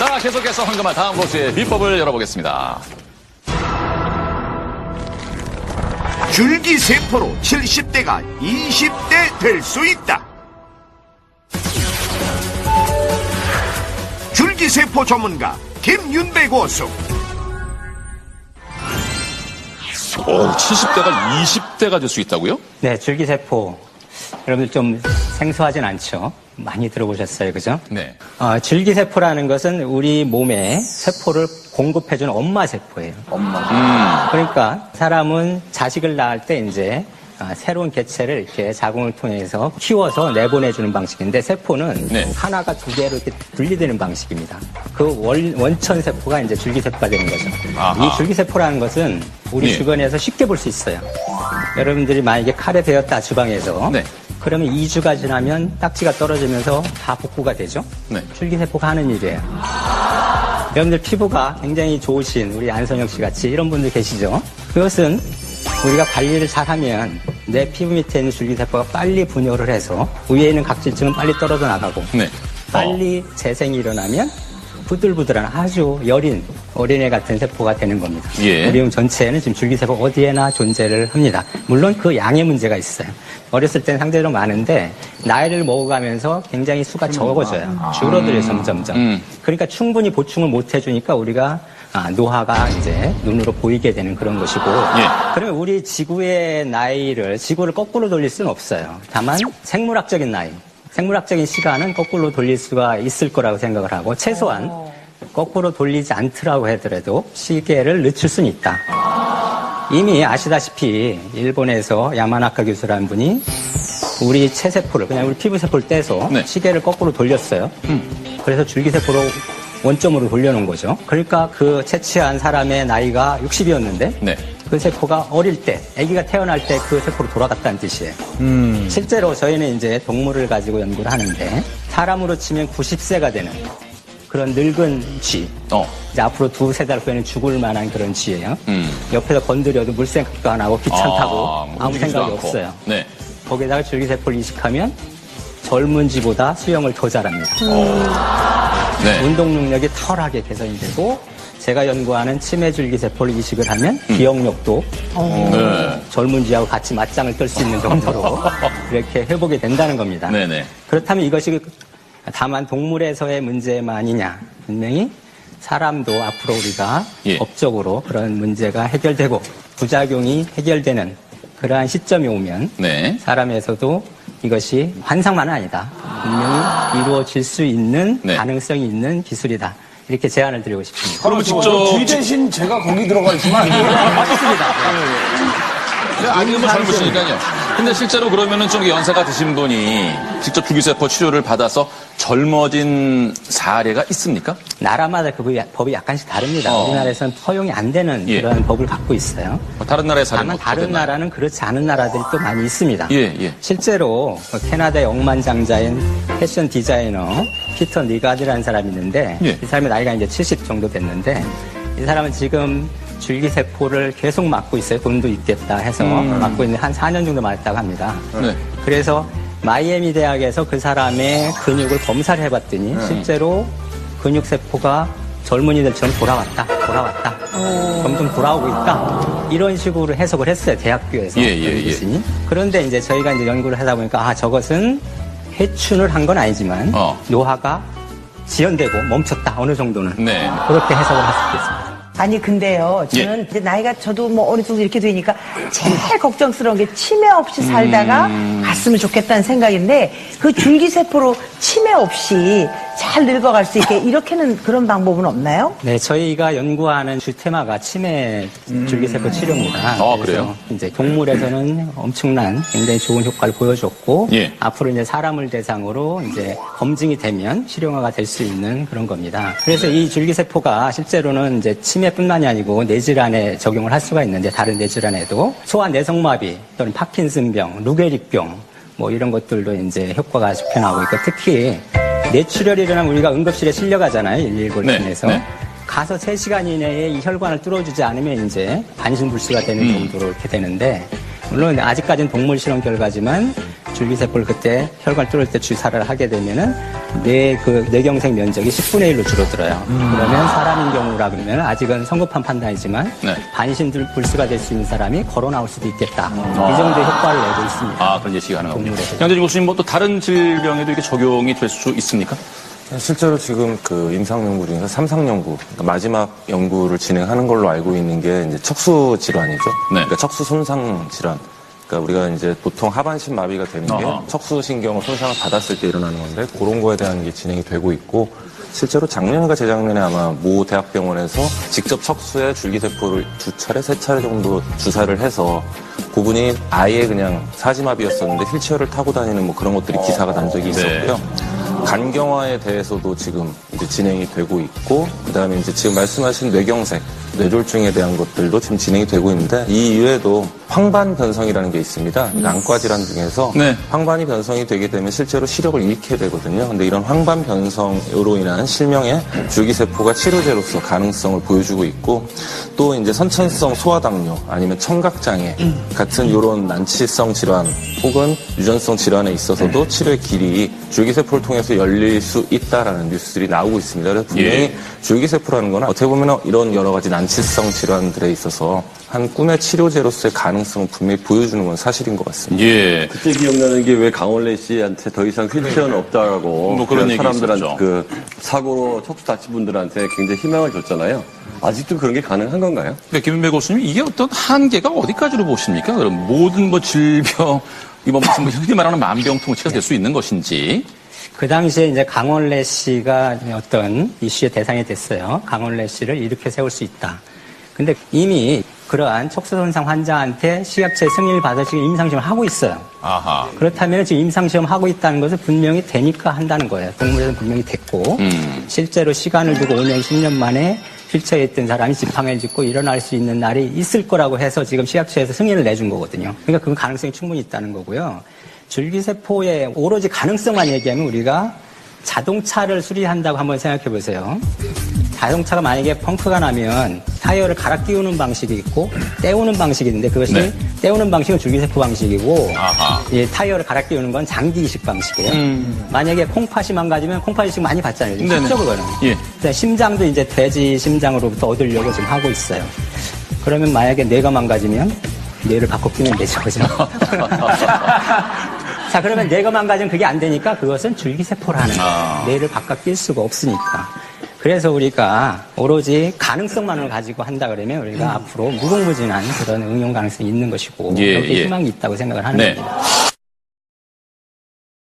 자, 계속해서 황금알 다음 고수의 비법을 열어보겠습니다. 줄기세포로 70대가 20대 될 수 있다. 줄기세포 전문가 김윤배 고수. 70대가 20대가 될 수 있다고요? 네, 줄기세포. 여러분들 좀 생소하진 않죠? 많이 들어보셨어요, 그죠? 네. 줄기세포라는 것은 우리 몸에 세포를 공급해주는 엄마세포예요. 그러니까 사람은 자식을 낳을 때 이제 새로운 개체를 이렇게 자궁을 통해서 키워서 내보내주는 방식인데 세포는 네. 하나가 두 개로 이렇게 분리되는 방식입니다. 그 원천세포가 이제 줄기세포가 되는 거죠. 아하. 이 줄기세포라는 것은 우리 예. 주변에서 쉽게 볼 수 있어요. 여러분들이 만약에 칼에 베었다 주방에서 네. 그러면 2주가 지나면 딱지가 떨어지면서 다 복구가 되죠. 네. 줄기세포가 하는 일이에요. 여러분들 피부가 굉장히 좋으신 우리 안선영 씨 같이 이런 분들 계시죠. 그것은 우리가 관리를 잘하면 내 피부 밑에 있는 줄기세포가 빨리 분열을 해서 위에 있는 각질층은 빨리 떨어져 나가고 네. 빨리 재생이 일어나면 부들부들한 아주 여린 어린애 같은 세포가 되는 겁니다. 예. 우리 몸 전체에는 지금 줄기세포 어디에나 존재를 합니다. 물론 그 양의 문제가 있어요. 어렸을 때는 상대적으로 많은데 나이를 먹어가면서 굉장히 수가 적어져요. 줄어들어요, 점점점. 그러니까 충분히 보충을 못 해주니까 우리가 노화가 이제 눈으로 보이게 되는 그런 것이고. 예. 그러면 우리 지구의 나이를, 지구를 거꾸로 돌릴 수는 없어요. 다만 생물학적인 나이. 생물학적인 시간은 거꾸로 돌릴 수가 있을 거라고 생각을 하고 최소한 거꾸로 돌리지 않더라고 하더라도 시계를 늦출 수는 있다. 이미 아시다시피 일본에서 야마나카 교수라는 분이 우리 체세포를 그냥 우리 피부세포를 떼서 네. 시계를 거꾸로 돌렸어요. 그래서 줄기세포로 원점으로 돌려놓은 거죠. 그러니까 그 채취한 사람의 나이가 60이었는데 네. 그 세포가 어릴 때, 아기가 태어날 때 그 세포로 돌아갔다는 뜻이에요. 실제로 저희는 이제 동물을 가지고 연구를 하는데 사람으로 치면 90세가 되는 그런 늙은 쥐. 이제 앞으로 두세 달 후에는 죽을 만한 그런 쥐예요. 옆에서 건드려도 물 생각도 안 하고 귀찮다고 아무 생각이 않고. 없어요. 네. 거기다가 줄기세포를 이식하면 젊은 쥐보다 수영을 더 잘합니다. 네. 운동 능력이 탁월하게 개선이 되고 제가 연구하는 치매 줄기세포를 이식을 하면 기억력도 네. 젊은 쥐하고 같이 맞짱을 떨 수 있는 정도로 이렇게 회복이 된다는 겁니다. 네네. 그렇다면 이것이 다만 동물에서의 문제만이냐? 분명히 사람도 앞으로 우리가 예. 법적으로 그런 문제가 해결되고 부작용이 해결되는 그러한 시점이 오면 네. 사람에서도 이것이 환상만은 아니다. 분명히 이루어질 수 있는 네. 가능성이 있는 기술이다. 이렇게 제안을 드리고 싶습니다. 그러면 직접 쥐 대신 제가 거기 들어가 있지만 맞습니다. 아니 뭐 젊으시니까요. 근데 실제로 그러면은 좀 연세가 드신 분이 직접 줄기세포 치료를 받아서 젊어진 사례가 있습니까? 나라마다 그 법이 약간씩 다릅니다. 우리나라에서는 허용이 안 되는 예. 그런 법을 갖고 있어요. 다른 나라의 사례는 다만 어떻게 다른 됐나요? 나라는 그렇지 않은 나라들이 또 많이 있습니다. 예, 예. 실제로 캐나다의 억만장자인 패션 디자이너 피터 니가드라는 사람이 있는데 예. 이 사람의 나이가 이제 70 정도 됐는데 이 사람은 지금 줄기세포를 계속 맞고 있어요. 돈도 있겠다 해서 맞고 있는데 한 4년 정도 맞았다고 합니다. 네. 그래서 마이애미 대학에서 그 사람의 근육을 검사를 해봤더니 실제로 근육세포가 젊은이들처럼 돌아왔다. 점점 돌아오고 있다. 이런 식으로 해석을 했어요. 대학교에서. 예. 교수님. 그런데 이제 저희가 이제 연구를 하다 보니까 저것은 해춘을 한 건 아니지만 노화가 지연되고 멈췄다. 어느 정도는. 네. 그렇게 해석을 할 수 있겠습니다. 아니 근데요 저는 이제 나이가 저도 뭐 어느 정도 이렇게 되니까 제일 걱정스러운 게 치매 없이 살다가 갔으면 좋겠다는 생각인데 그 줄기세포로 치매 없이 잘 늙어갈 수 있게 이렇게는 그런 방법은 없나요? 네, 저희가 연구하는 주 테마가 치매 줄기세포 치료입니다. 그래요? 이제 동물에서는 엄청난 굉장히 좋은 효과를 보여줬고 예. 앞으로 이제 사람을 대상으로 이제 검증이 되면 실용화가 될 수 있는 그런 겁니다. 그래서 이 줄기세포가 실제로는 이제 치매뿐만이 아니고 뇌질환에 적용을 할 수가 있는데 다른 뇌질환에도 소아 내성마비 또는 파킨슨병, 루게릭병 뭐 이런 것들도 이제 효과가 지표나오고 있고 특히 뇌출혈이 일어나면 우리가 응급실에 실려가잖아요. 119를 네, 통해서. 네. 가서 3시간 이내에 이 혈관을 뚫어주지 않으면 이제 반신불수가 되는 정도로 이렇게 되는데 물론 아직까지는 동물 실험 결과지만 줄기세포를 그때 혈관 뚫을 때 주사를 하게 되면은 뇌경색 면적이 10분의 1로 줄어들어요. 그러면 사람인 경우라 그러면 아직은 성급한 판단이지만 네. 반신불수가 될 수 있는 사람이 걸어 나올 수도 있겠다. 이 정도의 효과를 내고 있습니다. 아, 그런 예측이 가능하군요. 동물에서. 양재진 교수님, 뭐 또 다른 질병에도 이렇게 적용이 될 수 있습니까? 실제로 지금 그 임상 연구 중에서 삼상 연구, 그러니까 마지막 연구를 진행하는 걸로 알고 있는 게 이제 척수 질환이죠. 네. 그러니까 척수 손상 질환. 그러니까 우리가 이제 보통 하반신 마비가 되는 게 아하. 척수 신경을 손상을 받았을 때 일어나는 건데 그런 거에 대한 게 진행이 되고 있고 실제로 작년인가 재작년에 아마 모 대학병원에서 직접 척수에 줄기세포를 2차례, 3차례 정도 주사를 해서 그분이 아예 그냥 사지마비였었는데 휠체어를 타고 다니는 뭐 그런 것들이 기사가 난 적이 있었고요. 간경화에 대해서도 지금 이제 진행이 되고 있고, 그 다음에 이제 지금 말씀하신 뇌경색, 뇌졸중에 대한 것들도 지금 진행이 되고 있는데, 이 이외에도 황반 변성이라는 게 있습니다. 안과 질환 중에서 네. 황반이 변성이 되게 되면 실제로 시력을 잃게 되거든요. 근데 이런 황반 변성으로 인한 실명의 줄기세포가 치료제로서 가능성을 보여주고 있고, 또 이제 선천성 소화당뇨 아니면 청각장애 같은 이런 난치성 질환 혹은 유전성 질환에 있어서도 치료의 길이 줄기세포를 통해서 열릴 수 있다라는 뉴스들이 나오고 있습니다. 그래서 분명히 줄기세포라는 건 어떻게 보면 이런 여러 가지 난치성 질환들에 있어서 한 꿈의 치료제로서의 가능성을 분명히 보여주는 건 사실인 것 같습니다. 예. 그때 기억나는 게 왜 강원래 씨한테 더 이상 휠체어는 없다라고 뭐 그런 얘기 사람들한테 있었죠. 그 사고로 척수 다친 분들한테 굉장히 희망을 줬잖아요. 아직도 그런 게 가능한 건가요? 네, 김은배 교수님, 이게 어떤 한계가 어디까지로 보십니까? 그럼 모든 뭐 질병, 이뭐 흔히 말하는 만병통치가 될 수 있는 것인지. 그 당시에 이제 강원래 씨가 어떤 이슈의 대상이 됐어요. 강원래 씨를 이렇게 세울 수 있다. 근데 이미 그러한 척수 손상 환자한테 식약처의 승인을 받아 지금 임상시험을 하고 있어요. 아하. 그렇다면 지금 임상시험 하고 있다는 것은 분명히 되니까 한다는 거예요. 동물에서는 분명히 됐고 실제로 시간을 두고 5년, 10년 만에 휠체어에 있던 사람이 지팡이를 짚고 일어날 수 있는 날이 있을 거라고 해서 지금 식약처에서 승인을 내준 거거든요. 그러니까 그 가능성이 충분히 있다는 거고요. 줄기세포의 오로지 가능성만 얘기하면 우리가 자동차를 수리한다고 한번 생각해 보세요. 자동차가 만약에 펑크가 나면 타이어를 갈아 끼우는 방식이 있고 떼우는 방식이 있는데 그것이 네. 떼우는 방식은 줄기세포 방식이고 아하. 이 타이어를 갈아 끼우는 건 장기 이식 방식이에요. 만약에 콩팥이 망가지면 콩팥 이식 많이 받잖아요. 네네. 쉽죠 그거는. 예. 근데 심장도 이제 돼지 심장으로부터 얻으려고 지금 하고 있어요. 그러면 만약에 뇌가 망가지면 뇌를 바꿔 끼면 되죠, 그죠? 자, 그러면 뇌가 망가지면 그게 안 되니까 그것은 줄기세포라는 거예요. 뇌를 바꿔 낄 수가 없으니까. 그래서 우리가 오로지 가능성만을 가지고 한다 그러면 우리가 앞으로 무궁무진한 그런 응용 가능성이 있는 것이고 예, 여기에 예. 희망이 있다고 생각을 하는 네. 겁니다.